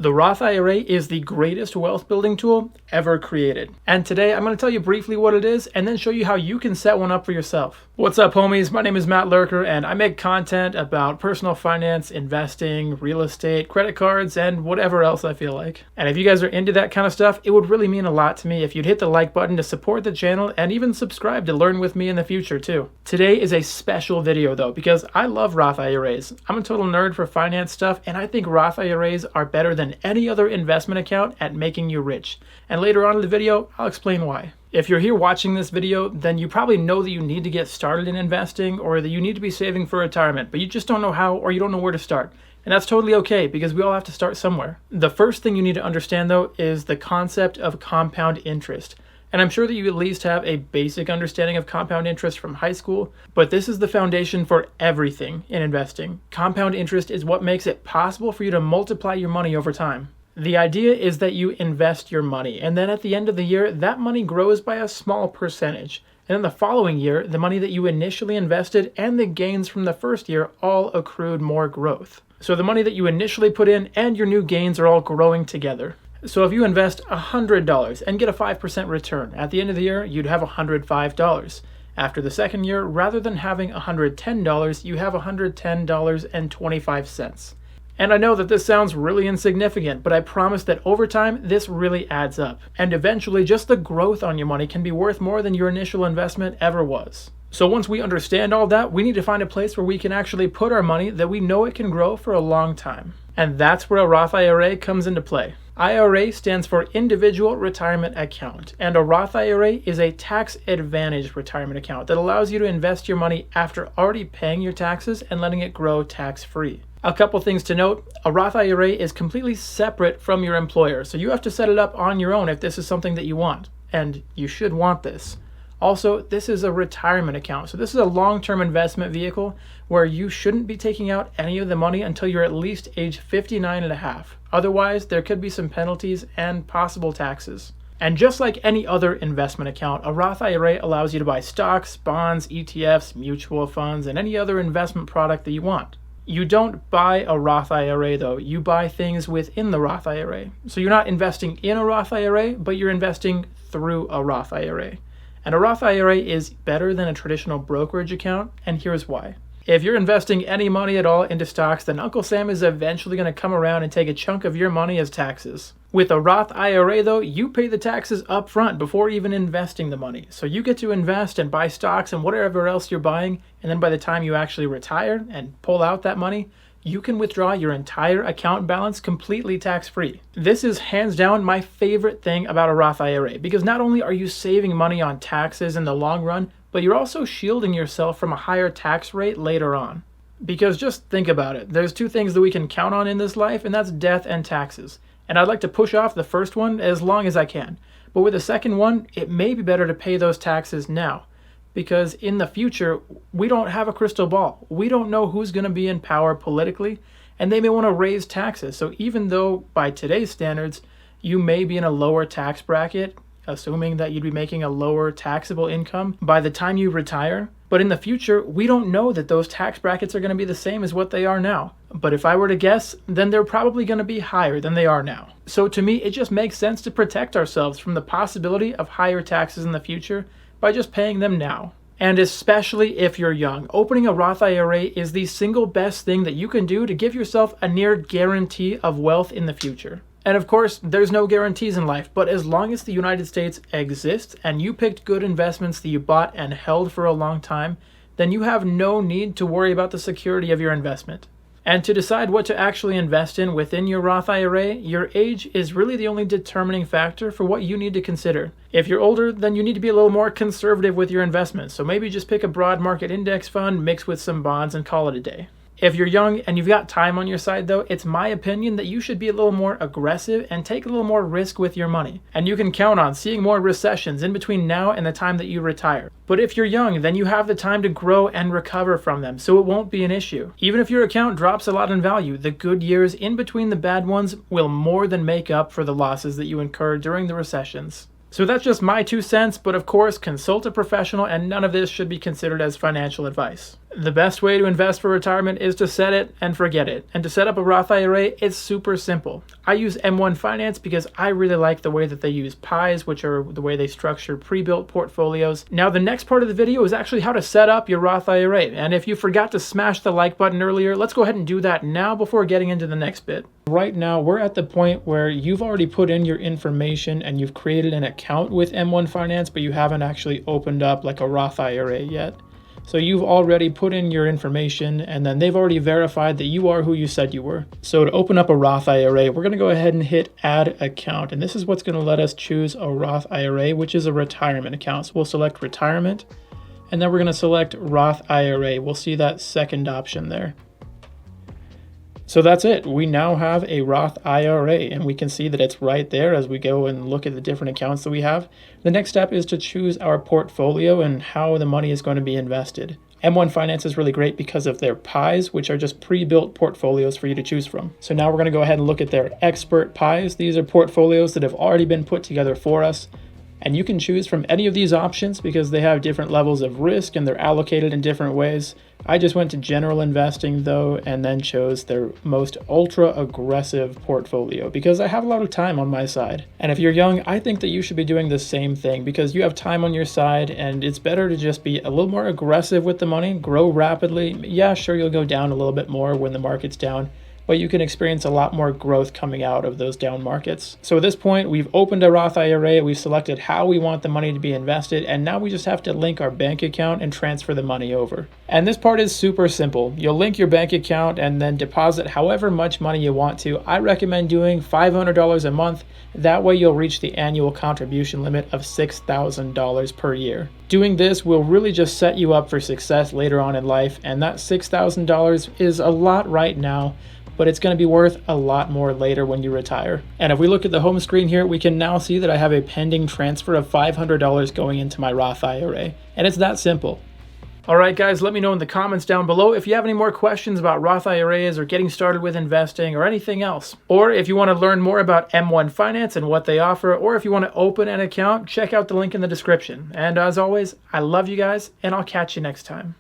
The Roth IRA is the greatest wealth building tool ever created. And today I'm going to tell you briefly what it is and then show you how you can set one up for yourself. What's up, homies? My name is Matt Lurker and I make content about personal finance, investing, real estate, credit cards, and whatever else I feel like. And if you guys are into that kind of stuff, it would really mean a lot to me if you'd hit the like button to support the channel and even subscribe to learn with me in the future too. Today is a special video though because I love Roth IRAs. I'm a total nerd for finance stuff and I think Roth IRAs are better than any other investment account at making you rich. And later on in the video, I'll explain why. If you're here watching this video, then you probably know that you need to get started in investing or that you need to be saving for retirement, but you just don't know how or you don't know where to start. And that's totally okay because we all have to start somewhere. The first thing you need to understand though is the concept of compound interest. And I'm sure that you at least have a basic understanding of compound interest from high school, but this is the foundation for everything in investing. Compound interest is what makes it possible for you to multiply your money over time. The idea is that you invest your money, and then at the end of the year, that money grows by a small percentage. And in the following year, the money that you initially invested and the gains from the first year all accrued more growth. So the money that you initially put in and your new gains are all growing together. So if you invest $100 and get a 5% return, at the end of the year, you'd have $105. After the second year, rather than having $110, you have $110.25. And I know that this sounds really insignificant, but I promise that over time, this really adds up. And eventually, just the growth on your money can be worth more than your initial investment ever was. So once we understand all that, we need to find a place where we can actually put our money that we know it can grow for a long time. And that's where a Roth IRA comes into play. IRA stands for Individual Retirement Account, and a Roth IRA is a tax-advantaged retirement account that allows you to invest your money after already paying your taxes and letting it grow tax-free. A couple things to note, a Roth IRA is completely separate from your employer, so you have to set it up on your own if this is something that you want, and you should want this. Also, this is a retirement account, so this is a long-term investment vehicle where you shouldn't be taking out any of the money until you're at least age 59 and a half. Otherwise, there could be some penalties and possible taxes. And just like any other investment account, a Roth IRA allows you to buy stocks, bonds, ETFs, mutual funds, and any other investment product that you want. You don't buy a Roth IRA though, you buy things within the Roth IRA. So you're not investing in a Roth IRA, but you're investing through a Roth IRA. And a Roth IRA is better than a traditional brokerage account, and here's why. If you're investing any money at all into stocks, then Uncle Sam is eventually going to come around and take a chunk of your money as taxes. With a Roth IRA though, you pay the taxes up front before even investing the money. So you get to invest and buy stocks and whatever else you're buying, and then by the time you actually retire and pull out that money, you can withdraw your entire account balance completely tax-free. This is hands down my favorite thing about a Roth IRA because not only are you saving money on taxes in the long run, but you're also shielding yourself from a higher tax rate later on. Because just think about it, there's two things that we can count on in this life, and that's death and taxes. And I'd like to push off the first one as long as I can. But with the second one, it may be better to pay those taxes now. Because in the future, we don't have a crystal ball. We don't know who's going to be in power politically, and they may want to raise taxes. So even though by today's standards, you may be in a lower tax bracket, assuming that you'd be making a lower taxable income by the time you retire, but in the future, we don't know that those tax brackets are going to be the same as what they are now. But if I were to guess, then they're probably going to be higher than they are now. So to me, it just makes sense to protect ourselves from the possibility of higher taxes in the future by just paying them now. And especially if you're young, opening a Roth IRA is the single best thing that you can do to give yourself a near guarantee of wealth in the future. And of course, there's no guarantees in life, but as long as the United States exists and you picked good investments that you bought and held for a long time, then you have no need to worry about the security of your investment. And to decide what to actually invest in within your Roth IRA, your age is really the only determining factor for what you need to consider. If you're older, then you need to be a little more conservative with your investments, so maybe just pick a broad market index fund, mix with some bonds, and call it a day. If you're young and you've got time on your side though, it's my opinion that you should be a little more aggressive and take a little more risk with your money. And you can count on seeing more recessions in between now and the time that you retire. But if you're young, then you have the time to grow and recover from them, so it won't be an issue. Even if your account drops a lot in value, the good years in between the bad ones will more than make up for the losses that you incur during the recessions. So that's just my 2 cents, but of course, consult a professional and none of this should be considered as financial advice. The best way to invest for retirement is to set it and forget it. And to set up a Roth IRA, it's super simple. I use M1 Finance because I really like the way that they use pies, which are the way they structure pre-built portfolios. Now, the next part of the video is actually how to set up your Roth IRA. And if you forgot to smash the like button earlier, let's go ahead and do that now before getting into the next bit. Right now, we're at the point where you've already put in your information and you've created an account with M1 Finance, but you haven't actually opened up like a Roth IRA yet. So you've already put in your information and then they've already verified that you are who you said you were. So to open up a Roth IRA, we're going to go ahead and hit add account. And this is what's going to let us choose a Roth IRA, which is a retirement account. So we'll select retirement and then we're going to select Roth IRA. We'll see that second option there. So that's it. We now have a Roth IRA and we can see that it's right there as we go and look at the different accounts that we have. The next step is to choose our portfolio and how the money is going to be invested. M1 Finance is really great because of their pies, which are just pre-built portfolios for you to choose from. So now we're going to go ahead and look at their expert pies. These are portfolios that have already been put together for us. And you can choose from any of these options because they have different levels of risk and they're allocated in different ways. I just went to general investing though, and then chose their most ultra aggressive portfolio because I have a lot of time on my side. And if you're young, I think that you should be doing the same thing because you have time on your side and it's better to just be a little more aggressive with the money, grow rapidly. Yeah, sure, you'll go down a little bit more when the market's down, but you can experience a lot more growth coming out of those down markets. So at this point, we've opened a Roth IRA, we've selected how we want the money to be invested, and now we just have to link our bank account and transfer the money over. And this part is super simple. You'll link your bank account and then deposit however much money you want to. I recommend doing $500 a month. That way you'll reach the annual contribution limit of $6,000 per year. Doing this will really just set you up for success later on in life, and that $6,000 is a lot right now, but it's going to be worth a lot more later when you retire. And if we look at the home screen here, we can now see that I have a pending transfer of $500 going into my Roth IRA. And it's that simple. All right, guys, let me know in the comments down below if you have any more questions about Roth IRAs or getting started with investing or anything else. Or if you want to learn more about M1 Finance and what they offer, or if you want to open an account, check out the link in the description. And as always, I love you guys, and I'll catch you next time.